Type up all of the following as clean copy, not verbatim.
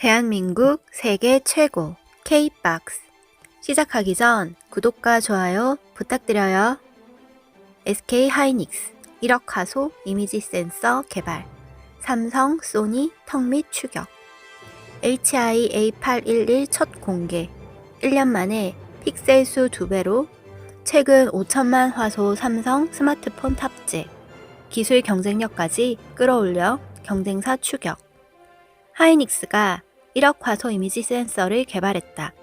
대한민국 세계 최고 K-박스. 시작하기 전 구독과 좋아요 부탁드려요. SK 하이닉스 1억 화소 이미지 센서 개발, 삼성, 소니 턱 및 추격, HI A811 첫 공개, 1년 만에 픽셀 수 2배로 최근 5천만 화소 삼성 스마트폰 탑재, 기술 경쟁력까지 끌어올려 경쟁사 추격. 하이닉스가 1억 화소 이미지 센서를 개발했다.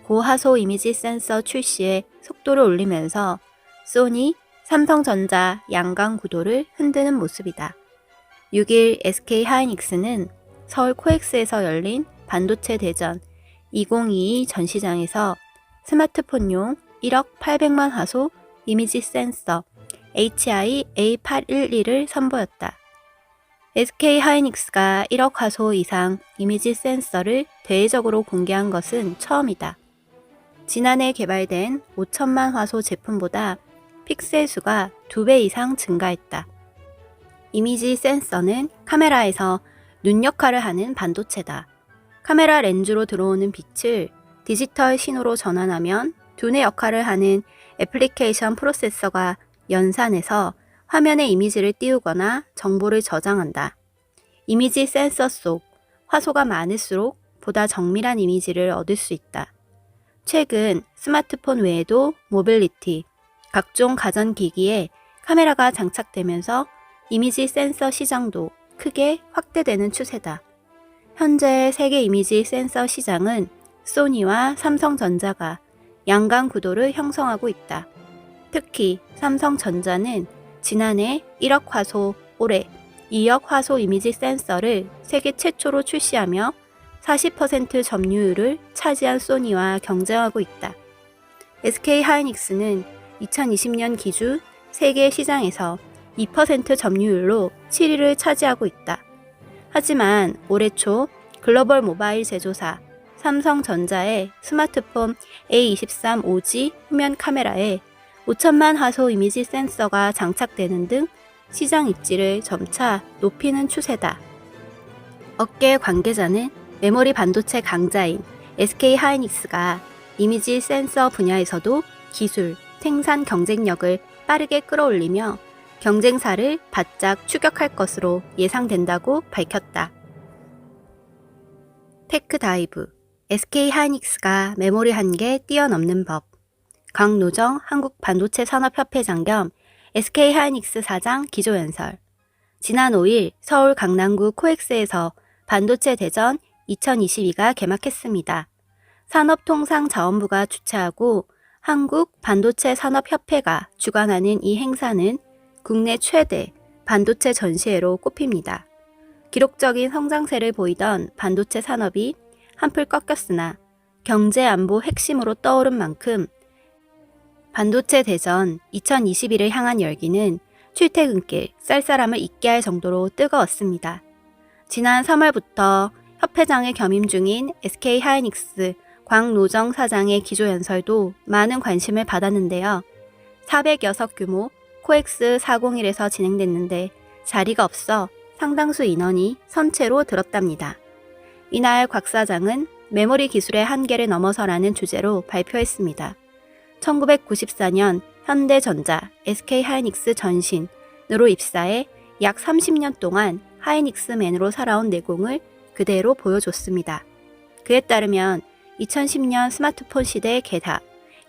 고화소 이미지 센서 출시에 속도를 올리면서 소니, 삼성전자 양강 구도를 흔드는 모습이다. 6일 SK 하이닉스는 서울 코엑스에서 열린 반도체 대전 2022 전시장에서 스마트폰용 1억 800만 화소 이미지 센서 HI A811을 선보였다. SK 하이닉스가 1억 화소 이상 이미지 센서를 대외적으로 공개한 것은 처음이다. 지난해 개발된 5천만 화소 제품보다 픽셀 수가 2배 이상 증가했다. 이미지 센서는 카메라에서 눈 역할을 하는 반도체다. 카메라 렌즈로 들어오는 빛을 디지털 신호로 전환하면 두뇌 역할을 하는 애플리케이션 프로세서가 연산해서 화면에 이미지를 띄우거나 정보를 저장한다. 이미지 센서 속 화소가 많을수록 보다 정밀한 이미지를 얻을 수 있다. 최근 스마트폰 외에도 모빌리티, 각종 가전기기에 카메라가 장착되면서 이미지 센서 시장도 크게 확대되는 추세다. 현재 세계 이미지 센서 시장은 소니와 삼성전자가 양강 구도를 형성하고 있다. 특히 삼성전자는 지난해 1억 화소, 올해 2억 화소 이미지 센서를 세계 최초로 출시하며 40% 점유율을 차지한 소니와 경쟁하고 있다. SK 하이닉스는 2020년 기준 세계 시장에서 2% 점유율로 7위를 차지하고 있다. 하지만 올해 초 글로벌 모바일 제조사 삼성전자의 스마트폰 A23 5G 후면 카메라에 5천만 화소 이미지 센서가 장착되는 등 시장 입지를 점차 높이는 추세다. 업계 관계자는 메모리 반도체 강자인 SK 하이닉스가 이미지 센서 분야에서도 기술, 생산 경쟁력을 빠르게 끌어올리며 경쟁사를 바짝 추격할 것으로 예상된다고 밝혔다. 테크다이브, SK 하이닉스가 메모리 한계 뛰어넘는 법. 강노정 한국반도체산업협회장 겸 SK 하이닉스 사장 기조연설. 지난 5일 서울 강남구 코엑스에서 반도체 대전 2022가 개막했습니다. 산업통상자원부가 주최하고 한국반도체산업협회가 주관하는 이 행사는 국내 최대 반도체 전시회로 꼽힙니다. 기록적인 성장세를 보이던 반도체 산업이 한풀 꺾였으나 경제 안보 핵심으로 떠오른 만큼 반도체 대전 2021을 향한 열기는 출퇴근길 쌀쌀함을 잊게 할 정도로 뜨거웠습니다. 지난 3월부터 협회장에 겸임 중인 SK 하이닉스 광노정 사장의 기조연설도 많은 관심을 받았는데요. 400여석 규모 코엑스 401에서 진행됐는데 자리가 없어 상당수 인원이 선체로 들었답니다. 이날 곽 사장은 메모리 기술의 한계를 넘어서라는 주제로 발표했습니다. 1994년 현대전자, SK 하이닉스 전신으로 입사해 약 30년 동안 하이닉스맨으로 살아온 내공을 그대로 보여줬습니다. 그에 따르면 2010년 스마트폰 시대의 개다,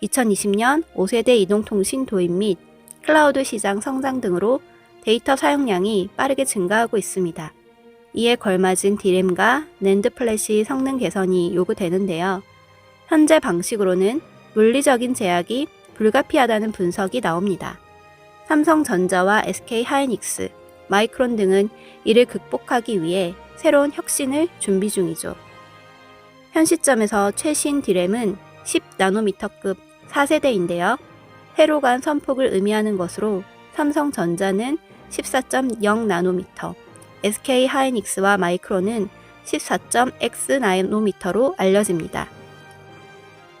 2020년 5세대 이동통신 도입 및 클라우드 시장 성장 등으로 데이터 사용량이 빠르게 증가하고 있습니다. 이에 걸맞은 디램과 낸드 플래시 성능 개선이 요구되는데요. 현재 방식으로는 물리적인 제약이 불가피하다는 분석이 나옵니다. 삼성전자와 SK 하이닉스, 마이크론 등은 이를 극복하기 위해 새로운 혁신을 준비 중이죠. 현 시점에서 최신 디램은 10나노미터급 4세대인데요. 회로 간 선폭을 의미하는 것으로 삼성전자는 14.0나노미터, SK 하이닉스와 마이크론은 14.X 나노미터로 알려집니다.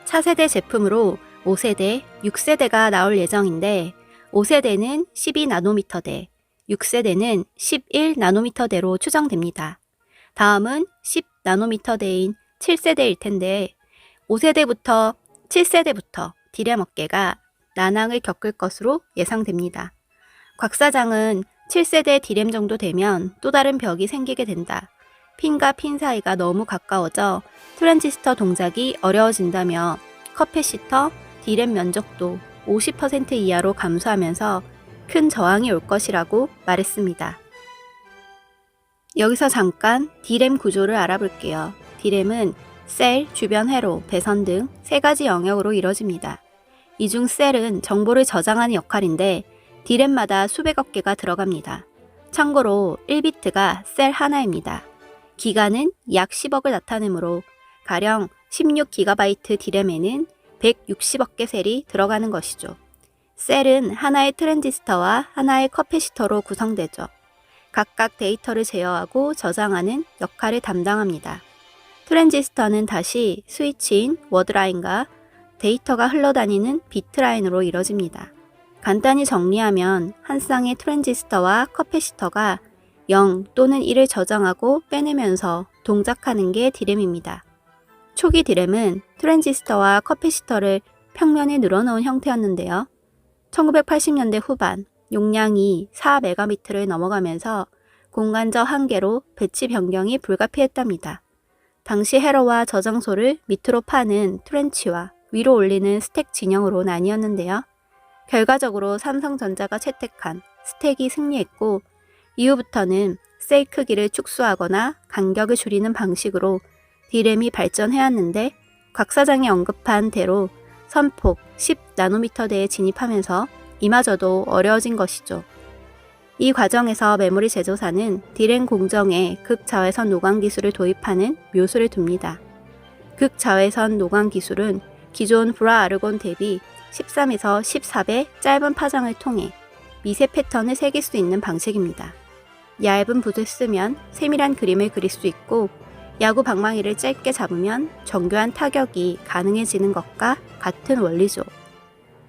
차세대 제품으로 5세대, 6세대가 나올 예정인데 5세대는 12나노미터대, 6세대는 11나노미터대로 추정됩니다. 다음은 10나노미터대인 7세대일 텐데 5세대부터 7세대부터 디램 업계가 난항을 겪을 것으로 예상됩니다. 곽 사장은 7세대 디램 정도 되면 또 다른 벽이 생기게 된다. 핀과 핀 사이가 너무 가까워져 트랜지스터 동작이 어려워진다며 커패시터, 디램 면적도 50% 이하로 감소하면서 큰 저항이 올 것이라고 말했습니다. 여기서 잠깐 디램 구조를 알아볼게요. 디램은 셀, 주변 회로, 배선 등 세 가지 영역으로 이뤄집니다. 이 중 셀은 정보를 저장하는 역할인데 디램마다 수백억 개가 들어갑니다. 참고로 1비트가 셀 하나입니다. 기가는 약 10억을 나타내므로 가령 16GB 디램에는 160억 개 셀이 들어가는 것이죠. 셀은 하나의 트랜지스터와 하나의 커패시터로 구성되죠. 각각 데이터를 제어하고 저장하는 역할을 담당합니다. 트랜지스터는 다시 스위치인 워드라인과 데이터가 흘러다니는 비트라인으로 이뤄집니다. 간단히 정리하면 한 쌍의 트랜지스터와 커패시터가 0 또는 1을 저장하고 빼내면서 동작하는 게 디램입니다. 초기 디램은 트랜지스터와 커패시터를 평면에 늘어놓은 형태였는데요. 1980년대 후반 용량이 4메가비트를 넘어가면서 공간적 한계로 배치 변경이 불가피했답니다. 당시 회로와 저장소를 밑으로 파는 트렌치와 위로 올리는 스택 진영으로 나뉘었는데요. 결과적으로 삼성전자가 채택한 스택이 승리했고 이후부터는 셀 크기를 축소하거나 간격을 줄이는 방식으로 디램이 발전해왔는데 곽 사장이 언급한 대로 선폭 10나노미터대에 진입하면서 이마저도 어려워진 것이죠. 이 과정에서 메모리 제조사는 디램 공정에 극자외선 노광 기술을 도입하는 묘수를 둡니다. 극자외선 노광 기술은 기존 불화아르곤 대비 13에서 14배 짧은 파장을 통해 미세 패턴을 새길 수 있는 방식입니다. 얇은 붓을 쓰면 세밀한 그림을 그릴 수 있고 야구 방망이를 짧게 잡으면 정교한 타격이 가능해지는 것과 같은 원리죠.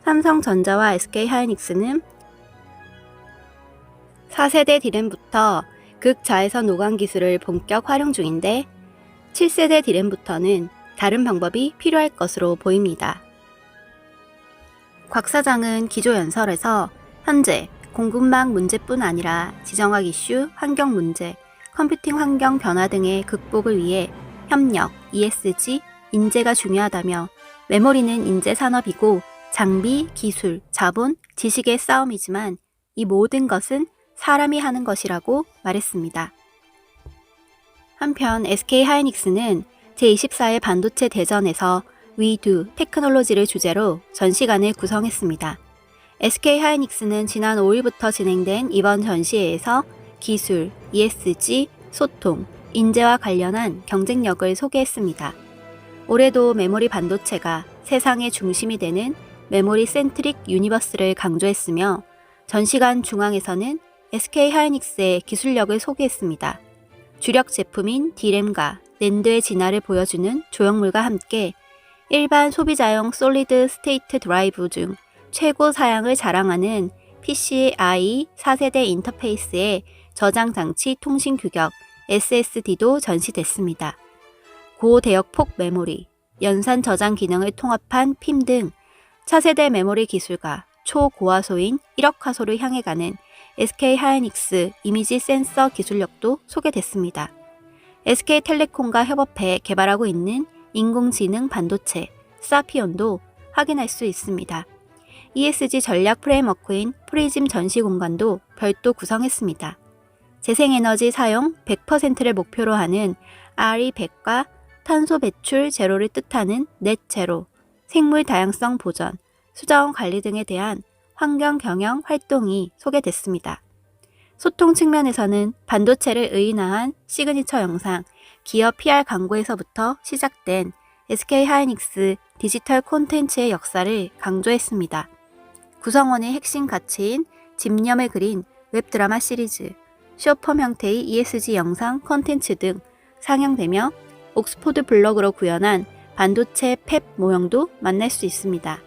삼성전자와 SK하이닉스는 4세대 디램부터 극자외선 노광 기술을 본격 활용 중인데 7세대 디램부터는 다른 방법이 필요할 것으로 보입니다. 곽 사장은 기조연설에서 현재 공급망 문제뿐 아니라 지정학 이슈, 환경 문제, 컴퓨팅 환경 변화 등의 극복을 위해 협력, ESG, 인재가 중요하다며 메모리는 인재 산업이고 장비, 기술, 자본, 지식의 싸움이지만 이 모든 것은 사람이 하는 것이라고 말했습니다. 한편 SK하이닉스는 제24회 반도체 대전에서 We Do 테크놀로지를 주제로 전시관을 구성했습니다. SK하이닉스는 지난 5일부터 진행된 이번 전시회에서 기술, ESG, 소통, 인재와 관련한 경쟁력을 소개했습니다. 올해도 메모리 반도체가 세상의 중심이 되는 메모리 센트릭 유니버스를 강조했으며 전시관 중앙에서는 SK하이닉스의 기술력을 소개했습니다. 주력 제품인 디램과 낸드의 진화를 보여주는 조형물과 함께 일반 소비자용 솔리드 스테이트 드라이브 중 최고 사양을 자랑하는 PCIe 4세대 인터페이스의 저장 장치 통신 규격 SSD도 전시됐습니다. 고대역폭 메모리, 연산 저장 기능을 통합한 핌 등 차세대 메모리 기술과 초고화소인 1억 화소를 향해 가는 SK하이닉스 이미지 센서 기술력도 소개됐습니다. SK텔레콤과 협업해 개발하고 있는 인공지능 반도체 사피온도 확인할 수 있습니다. ESG 전략 프레임워크인 프리즘 전시 공간도 별도 구성했습니다. 재생에너지 사용 100%를 목표로 하는 RE100과 탄소 배출 제로를 뜻하는 넷 제로, 생물 다양성 보전, 수자원 관리 등에 대한 환경 경영 활동이 소개됐습니다. 소통 측면에서는 반도체를 의인화한 시그니처 영상, 기업 PR 광고에서부터 시작된 SK하이닉스 디지털 콘텐츠의 역사를 강조했습니다. 구성원의 핵심 가치인 집념을 그린 웹드라마 시리즈, 쇼폼 형태의 ESG 영상 콘텐츠 등 상영되며 옥스포드 블럭으로 구현한 반도체 팹 모형도 만날 수 있습니다.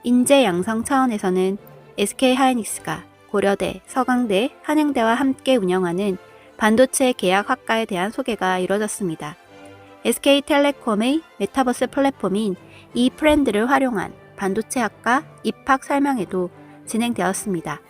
인재 양성 차원에서는 SK하이닉스가 고려대, 서강대, 한양대와 함께 운영하는 반도체 계약 학과에 대한 소개가 이뤄졌습니다. SK텔레콤의 메타버스 플랫폼인 e프렌드를 활용한 반도체 학과 입학 설명회도 진행되었습니다.